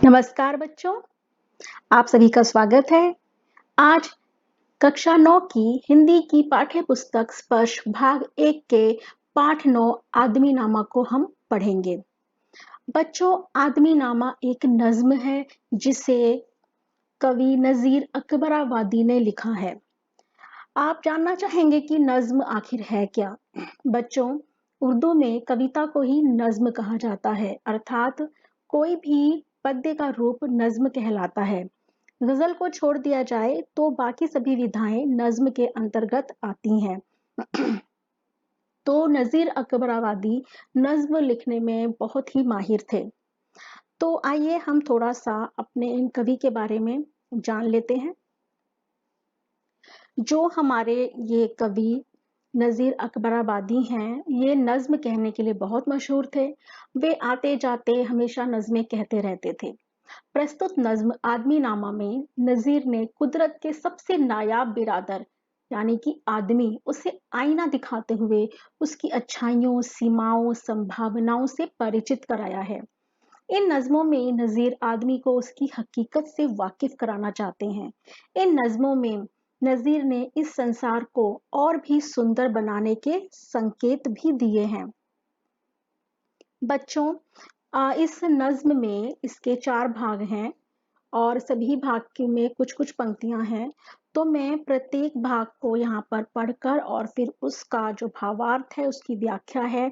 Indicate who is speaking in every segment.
Speaker 1: नमस्कार बच्चों, आप सभी का स्वागत है। आज कक्षा 9 की हिंदी की पाठ्य पुस्तक स्पर्श भाग 1 के पाठ 9 आदमीनामा को हम पढ़ेंगे। बच्चों, आदमीनामा एक नज्म है जिसे कवि नज़ीर अकबराबादी ने लिखा है। आप जानना चाहेंगे कि नज्म आखिर है क्या? बच्चों, उर्दू में कविता को ही नज्म कहा जाता है, अर्थात कोई भी पद्य का रूप नज्म कहलाता है। गजल को छोड़ दिया जाए तो बाकी सभी विधाएं नज्म के अंतर्गत आती हैं। तो नज़ीर अकबराबादी नज्म लिखने में बहुत ही माहिर थे। तो आइए हम थोड़ा सा अपने इन कवि के बारे में जान लेते हैं। जो हमारे ये कवि नज़ीर अकबराबादी हैं, ये नज्म कहने के लिए बहुत मशहूर थे। वे आते जाते हमेशा नज़में कहते रहते थे। प्रस्तुत नज्म आदमीनामा में नज़ीर ने कुदरत के सबसे नायाब बिरादर यानी कि आदमी उसे आईना दिखाते हुए उसकी अच्छाइयों, सीमाओं, संभावनाओं से परिचित कराया है। इन नज्मों में नज़ीर आदमी को उसकी हकीकत से वाकिफ कराना चाहते हैं। इन नज्मों में नज़ीर ने इस संसार को और भी सुंदर बनाने के संकेत भी दिए हैं। बच्चों, इस नज्म में इसके 4 भाग हैं और सभी भाग में कुछ-कुछ पंक्तियां हैं। तो मैं प्रत्येक भाग को यहाँ पर पढ़कर और फिर उसका जो भावार्थ है, उसकी व्याख्या है,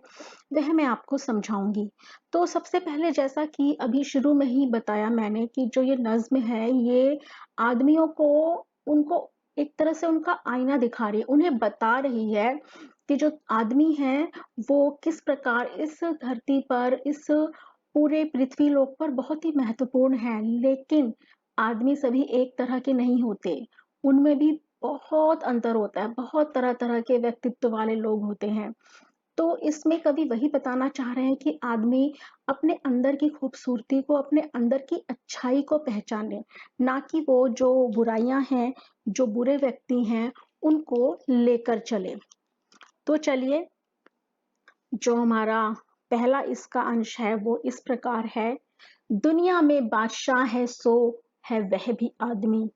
Speaker 1: वह मैं आपको समझाऊंगी। तो सबसे पहले जैसा कि अभी शुरू में ही बताया मैंने कि जो ये नज्म है, ये आदमियों को उनको एक तरह से उनका आईना दिखा रही है, उन्हें बता रही है कि जो आदमी हैं वो किस प्रकार इस धरती पर, इस पूरे पृथ्वी लोक पर बहुत ही महत्वपूर्ण है। लेकिन आदमी सभी एक तरह के नहीं होते, उनमें भी बहुत अंतर होता है, बहुत तरह तरह के व्यक्तित्व वाले लोग होते हैं। तो इसमें कवि वही बताना चाह रहे हैं कि आदमी अपने अंदर की खूबसूरती को, अपने अंदर की अच्छाई को पहचाने, ना कि वो जो बुराइयां हैं, जो बुरे व्यक्ति हैं, उनको लेकर चले। तो चलिए, जो हमारा पहला इसका अंश है वो इस प्रकार है। दुनिया में बादशाह है सो है वह भी आदमी,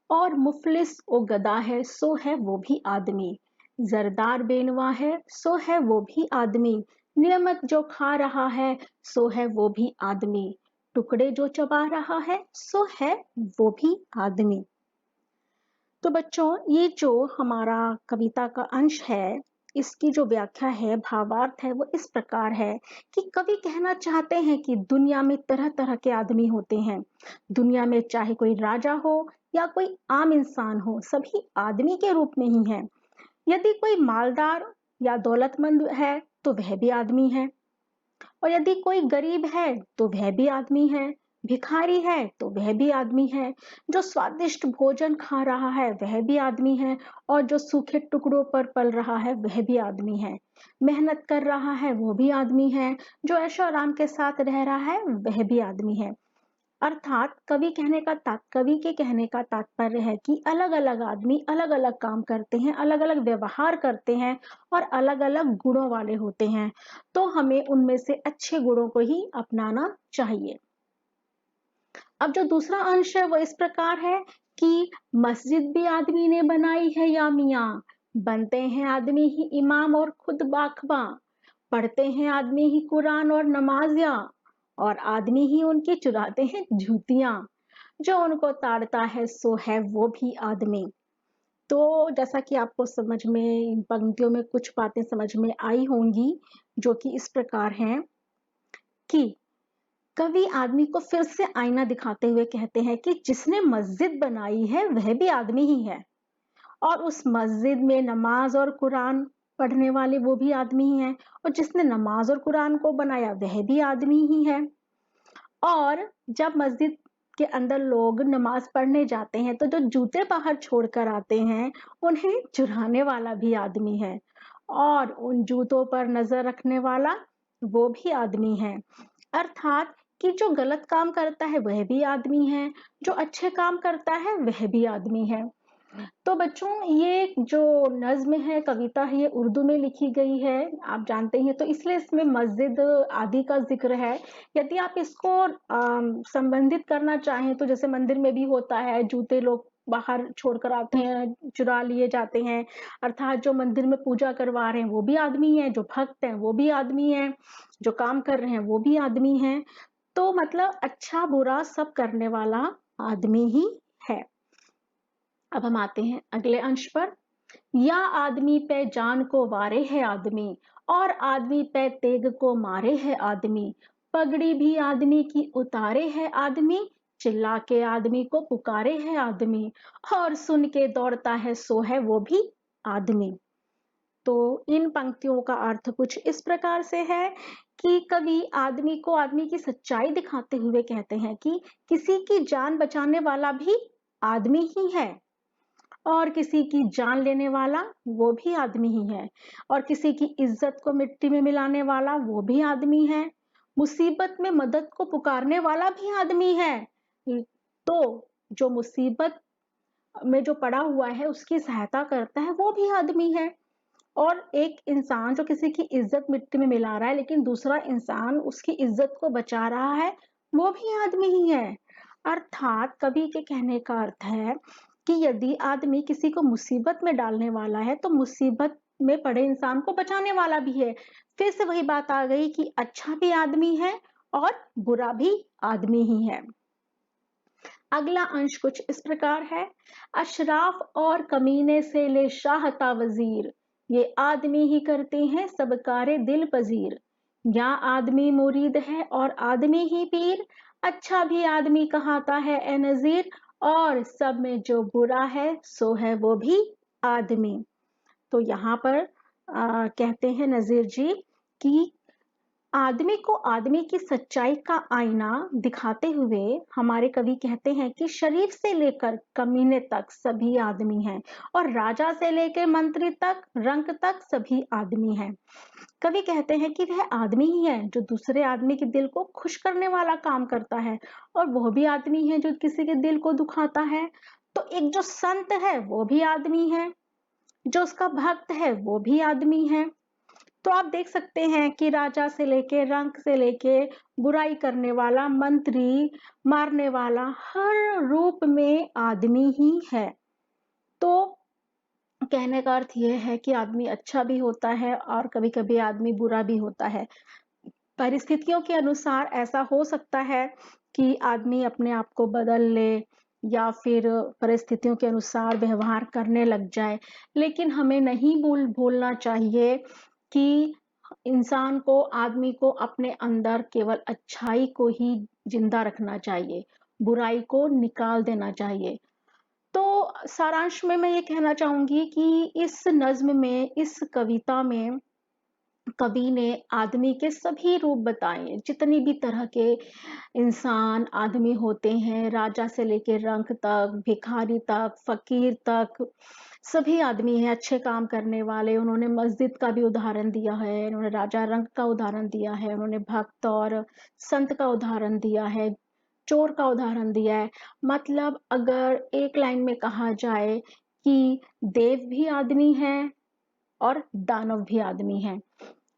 Speaker 1: और मुफलिस ओ गदा है सो है वो भी आदमी। जरदार बेनवा है सो है वो भी आदमी, नियमत जो खा रहा है सो है वो भी आदमी, टुकड़े जो चबा रहा है सो है वो भी आदमी। तो बच्चों, ये जो हमारा कविता का अंश है, इसकी जो व्याख्या है, भावार्थ है, वो इस प्रकार है कि कवि कहना चाहते हैं कि दुनिया में तरह तरह के आदमी होते हैं। दुनिया में चाहे कोई राजा हो या कोई आम इंसान हो, सभी आदमी के रूप में ही है। यदि कोई मालदार या दौलतमंद है तो वह भी आदमी है, और यदि कोई गरीब है तो वह भी आदमी है, भिखारी है तो वह भी आदमी है, जो स्वादिष्ट भोजन खा रहा है वह भी आदमी है, और जो सूखे टुकड़ों पर पल रहा है वह भी आदमी है, मेहनत कर रहा है वो भी आदमी है, जो ऐशो आराम के साथ रह रहा है वह भी आदमी है। अर्थात कवि के कहने का तात्पर्य है कि अलग अलग आदमी अलग अलग काम करते हैं, अलग अलग व्यवहार करते हैं और अलग अलग गुणों वाले होते हैं। तो हमें उनमें से अच्छे गुणों को ही अपनाना चाहिए। अब जो दूसरा अंश है वो इस प्रकार है कि मस्जिद भी आदमी ने बनाई है या मियाँ, बनते हैं आदमी ही इमाम और खुद बाखबा, पढ़ते हैं आदमी ही कुरान और नमाजियाँ, और आदमी ही उनकी चुराते हैं जूतियाँ, जो उनको ताड़ता है सो है वो भी आदमी। तो जैसा कि आपको समझ में, इन पंक्तियों में कुछ बातें समझ में आई होंगी, जो कि इस प्रकार हैं कि कवि आदमी को फिर से आईना दिखाते हुए कहते हैं कि जिसने मस्जिद बनाई है वह भी आदमी ही है, और उस मस्जिद में नमाज और कुरान पढ़ने वाले वो भी आदमी ही हैं, और जिसने नमाज और कुरान को बनाया वह भी आदमी ही है। और जब मस्जिद के अंदर लोग नमाज पढ़ने जाते हैं तो जो जूते बाहर छोड़कर आते हैं उन्हें चुराने वाला भी आदमी है, और उन जूतों पर नजर रखने वाला वो भी आदमी है। अर्थात कि जो गलत काम करता है वह भी आदमी है, जो अच्छे काम करता है वह भी आदमी है। तो बच्चों ये जो नज़्म है, कविता है, ये उर्दू में लिखी गई है, आप जानते ही हैं, तो इसलिए इसमें मस्जिद आदि का ज़िक्र है। यदि आप इसको संबंधित करना चाहें तो जैसे मंदिर में भी होता है, जूते लोग बाहर छोड़कर आते हैं, चुरा लिए जाते हैं, अर्थात जो मंदिर में पूजा करवा रहे हैं वो भी आदमी हैं, जो भक्त हैं वो भी आदमी हैं, जो काम कर रहे हैं वो भी आदमी हैं। तो मतलब अच्छा-बुरा सब करने वाला आदमी ही है। अब हम आते हैं अगले अंश पर। या आदमी पे जान को वारे है आदमी, और आदमी पे तेग को मारे है आदमी, पगड़ी भी आदमी की उतारे है आदमी, चिल्ला के आदमी को पुकारे है आदमी, और सुन के दौड़ता है सो है वो भी आदमी। तो इन पंक्तियों का अर्थ कुछ इस प्रकार से है कि कवि आदमी को आदमी की सच्चाई दिखाते हुए कहते हैं कि किसी की जान बचाने वाला भी आदमी ही है, और किसी की जान लेने वाला वो भी आदमी ही है, और किसी की इज्जत को मिट्टी में मिलाने वाला वो भी आदमी है, मुसीबत में मदद को पुकारने वाला भी आदमी है। तो जो मुसीबत में जो पड़ा हुआ है उसकी सहायता करता है वो भी आदमी है, और एक इंसान जो किसी की इज्जत मिट्टी में मिला रहा है लेकिन दूसरा इंसान उसकी इज्जत को बचा रहा है वो भी आदमी ही है। अर्थात कवि के कहने का अर्थ है कि यदि आदमी किसी को मुसीबत में डालने वाला है तो मुसीबत में पड़े इंसान को बचाने वाला भी है। फिर से वही बात आ गई कि अच्छा भी आदमी है और बुरा भी आदमी ही है। अगला अंश कुछ इस प्रकार है। अशराफ और कमीने से ले शाहता वजीर, ये आदमी ही करते हैं सब कारे दिल पजीर। या आदमी मुरीद है और आदमी ही पीर, अच्छा भी आदमी कहाता है ए नजीर, और सब में जो बुरा है सो है वो भी आदमी। तो यहाँ पर कहते हैं नजीर जी कि आदमी को आदमी की सच्चाई का आईना दिखाते हुए हमारे कवि कहते हैं कि शरीफ से लेकर कमीने तक सभी आदमी हैं, और राजा से लेकर मंत्री तक, रंक तक सभी आदमी हैं। कवि कहते हैं कि वह आदमी ही है जो दूसरे आदमी के दिल को खुश करने वाला काम करता है, और वह भी आदमी है जो किसी के दिल को दुखाता है। तो एक जो संत है वो भी आदमी है, जो उसका भक्त है वो भी आदमी है। तो आप देख सकते हैं कि राजा से लेके, रंक से लेके, बुराई करने वाला, मंत्री, मारने वाला, हर रूप में आदमी ही है। तो कहने का अर्थ यह है कि आदमी अच्छा भी होता है और कभी-कभी आदमी बुरा भी होता है। परिस्थितियों के अनुसार ऐसा हो सकता है कि आदमी अपने आप को बदल ले या फिर परिस्थितियों के अनुसार व्यवहार करने लग जाए, लेकिन हमें नहीं भूलना चाहिए कि इंसान को, आदमी को अपने अंदर केवल अच्छाई को ही जिंदा रखना चाहिए, बुराई को निकाल देना चाहिए। तो सारांश में मैं ये कहना चाहूंगी कि इस नज्म में, इस कविता में कवि ने आदमी के सभी रूप बताए, जितनी भी तरह के इंसान आदमी होते हैं, राजा से लेकर रंक तक, भिखारी तक, फकीर तक, सभी आदमी हैं अच्छे काम करने वाले। उन्होंने मस्जिद का भी उदाहरण दिया है, उन्होंने राजा रंक का उदाहरण दिया है, उन्होंने भक्त और संत का उदाहरण दिया है, चोर का उदाहरण दिया है। मतलब अगर एक लाइन में कहा जाए कि देव भी आदमी हैं और दानव भी आदमी हैं।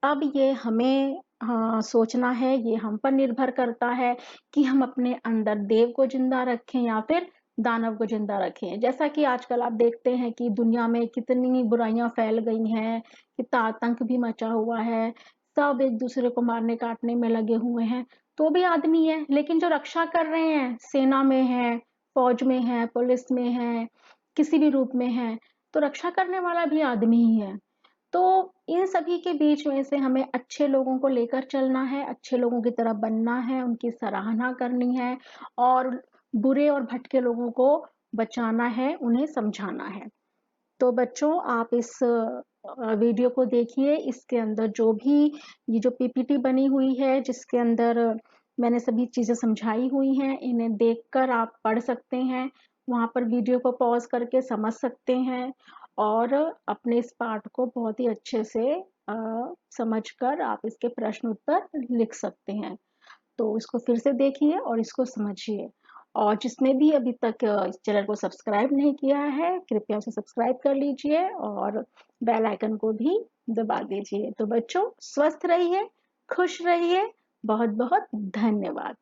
Speaker 1: अब ये हमें सोचना है, ये हम पर निर्भर करता है कि हम अपने अंदर देव को जिंदा रखें या फिर दानव को जिंदा रखें। जैसा कि आजकल आप देखते हैं कि दुनिया में कितनी बुराइयां फैल गई हैं, कितना आतंक भी मचा हुआ है, सब एक दूसरे को मारने काटने में लगे हुए हैं। तो भी आदमी है, लेकिन जो रक्षा कर रहे हैं, सेना में है, फौज में है, पुलिस में है, किसी भी रूप में है, तो रक्षा करने वाला भी आदमी ही है। तो इन सभी के बीच में से हमें अच्छे लोगों को लेकर चलना है, अच्छे लोगों की तरह बनना है, उनकी सराहना करनी है, और बुरे और भटके लोगों को बचाना है, उन्हें समझाना है। तो बच्चों आप इस वीडियो को देखिए, इसके अंदर जो भी ये जो पीपीटी बनी हुई है, जिसके अंदर मैंने सभी चीजें समझाई हुई हैं, इन्हें देखकर आप पढ़ सकते हैं, वहां पर वीडियो को पॉज करके समझ सकते हैं, और अपने इस पाठ को बहुत ही अच्छे से समझकर आप इसके प्रश्न उत्तर लिख सकते हैं। तो इसको फिर से देखिए और इसको समझिए, और जिसने भी अभी तक इस चैनल को सब्सक्राइब नहीं किया है, कृपया उसे सब्सक्राइब कर लीजिए और बेल आइकन को भी दबा दीजिए। तो बच्चों, स्वस्थ रहिए, खुश रहिए। बहुत बहुत धन्यवाद।